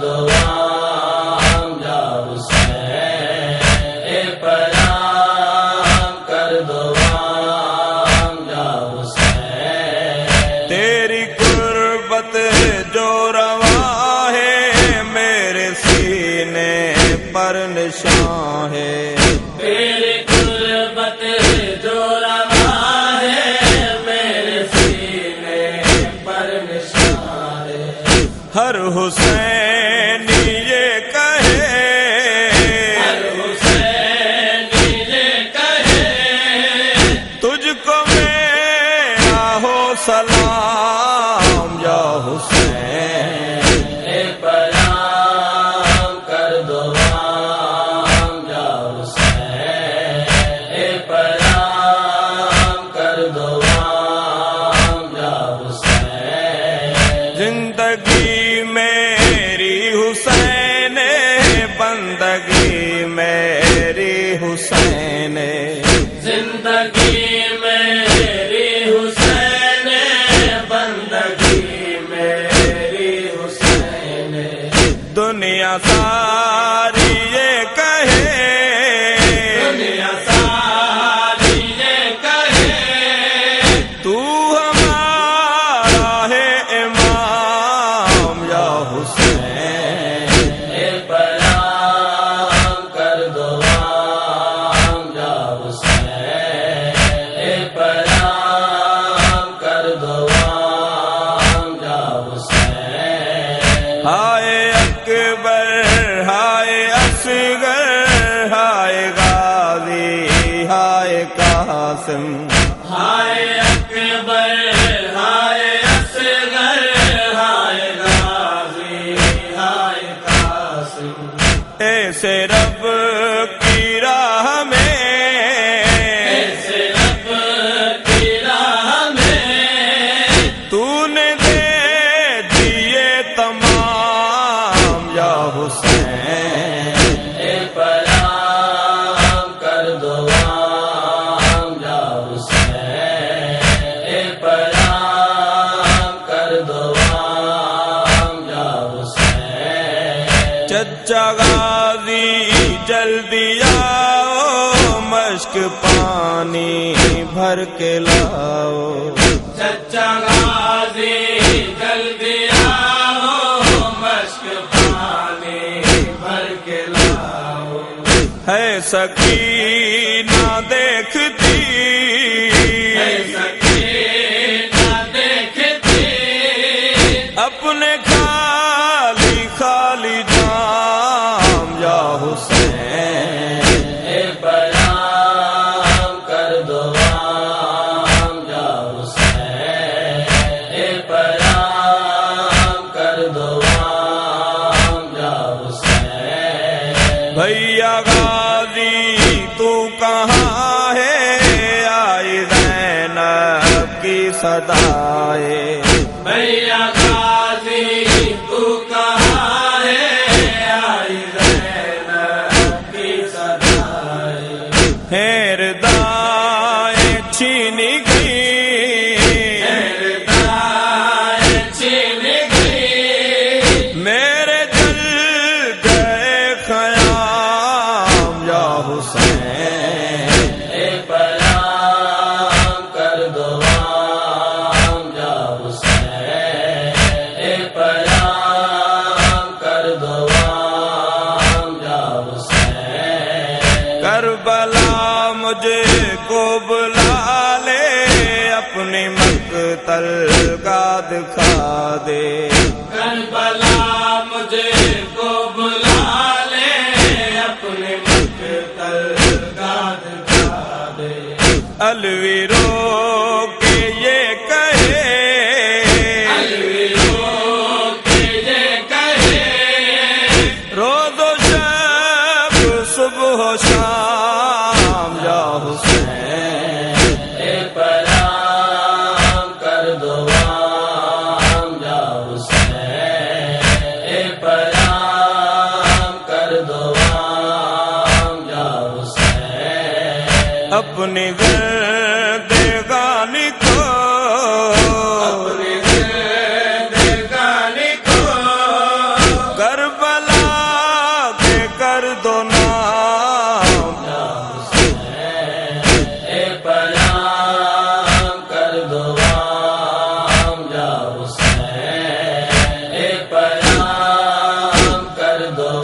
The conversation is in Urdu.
دو عام یا حسین، اے پیام کر دو عام یا حسین۔ تیری قربت جو رواں ہے میرے سینے پر نشان ہے، تیری قربت جو رواں ہے میرے سینے پر نشان ہے۔ ہر حسینی یہ کہے، ہر حسینی یہ کہے، تجھ کو میرا ہو سلام یا حسین، اے پیام کر دو عام یا حسین، اے پیام کر دو عام یا حسین۔ زندگی میری حسین، بندگی میری حسین، زندگی میری حسین، بندگی میری حسین۔ دنیا ساری یہ کہے، دنیا ساری یہ کہے، تو ہمارا ہے امام یا حسین، اے پیام کر دو عام یا حسین، اے پیام کر دو عام یا حسین۔ ہائے اکبر ہائے اصغر ہائے غازی ہائے قاسم، ہائے اکبر ہائے اصغر ہائے غازی ہائے قاسم۔ ایسے رب کی راہ میں، ایسے رب کی راہ میں، تو نے دے دیے تمام یا حسین، اے پیام کر دو عام یا حسین، اے پیام کر دو عام یا حسین۔ چچا غازی جلدی آؤ، مشک پانی بھر کے لاؤ، چچا غازی جلدی آؤ، مشک پانی بھر کے لاؤ۔ ہے سکینہ دیکھتی، اے سکینہ دیکھتی، اپنے خالی خالی جام یا حسین، اے پیام کر دو عام یا حسین، اے پیام کر دو عام یا حسین۔ بھیا غازی تو کہاں ہے، آئی زینب کی صدائے، بھیا غازی تو کہاں ہے، آئی زینب کی صدائے۔ ہیر دائیں چھینی گئی، میرے دائیں چھین گئی، میرے جل گئے خیام یا حسین، اے پیام کر دو عام یا حسین، اے پیام کر دو عام یا حسین۔ کربلا مجھے کو بلا لے، اپنی مقتل کا دکھا دے، کربلا مجھے کو بلا لے، اپنے مقتل کا دکھا دے۔ الوی رو کے یہ کہے، الوی رو کے یہ کہے، روز و شب صبح و شام یا حسین، اے پیام کر دو عام یا حسین، اے پیام کر دو عام یا حسین۔ اپنی زندگانی کو، اپنی زندگانی کو کر کربلا کے کر دو نام یا حسین اے پیام کر دو عام یا حسین اے پیام کر دو